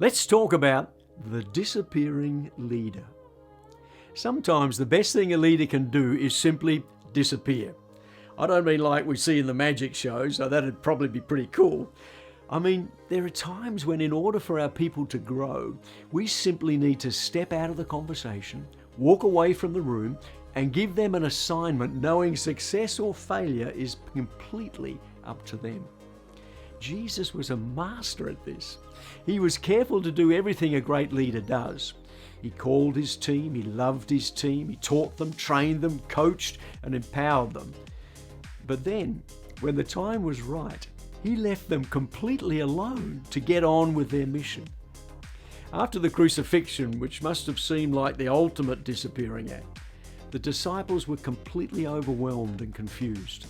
Let's talk about the disappearing leader. Sometimes the best thing a leader can do is simply disappear. I don't mean like we see in the magic shows, though that'd probably be pretty cool. I mean, there are times when in order for our people to grow, we simply need to step out of the conversation, walk away from the room, and give them an assignment knowing success or failure is completely up to them. Jesus was a master at this. He was careful to do everything a great leader does. He called his team, he loved his team, he taught them, trained them, coached and empowered them. But then, when the time was right, he left them completely alone to get on with their mission. After the crucifixion, which must have seemed like the ultimate disappearing act, the disciples were completely overwhelmed and confused.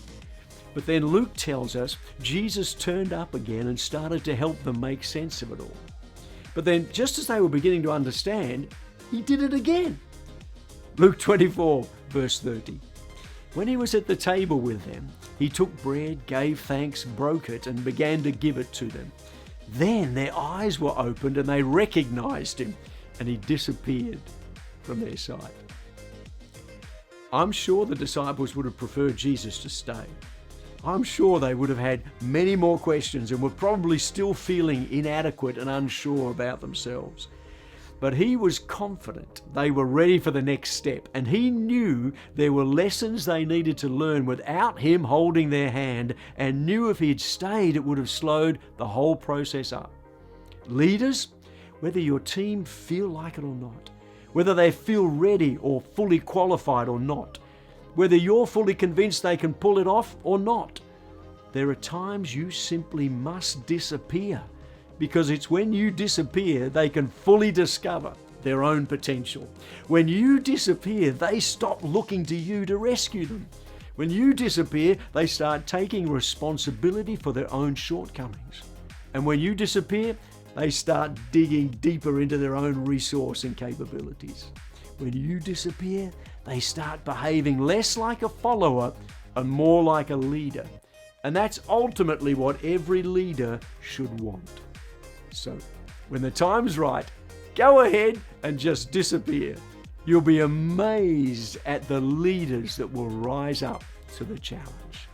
But then Luke tells us Jesus turned up again and started to help them make sense of it all. But then, just as they were beginning to understand, he did it again. Luke 24, verse 30. When he was at the table with them, he took bread, gave thanks, broke it, and began to give it to them. Then their eyes were opened and they recognized him, and he disappeared from their sight. I'm sure the disciples would have preferred Jesus to stay. I'm sure they would have had many more questions and were probably still feeling inadequate and unsure about themselves. But he was confident they were ready for the next step, and he knew there were lessons they needed to learn without him holding their hand, and knew if he'd stayed it would have slowed the whole process up. Leaders, whether your team feel like it or not, whether they feel ready or fully qualified or not, whether you're fully convinced they can pull it off or not, there are times you simply must disappear, because it's when you disappear they can fully discover their own potential. When you disappear, they stop looking to you to rescue them. When you disappear, they start taking responsibility for their own shortcomings. And when you disappear, they start digging deeper into their own resource and capabilities. When you disappear, they start behaving less like a follower and more like a leader. And that's ultimately what every leader should want. So, when the time's right, go ahead and just disappear. You'll be amazed at the leaders that will rise up to the challenge.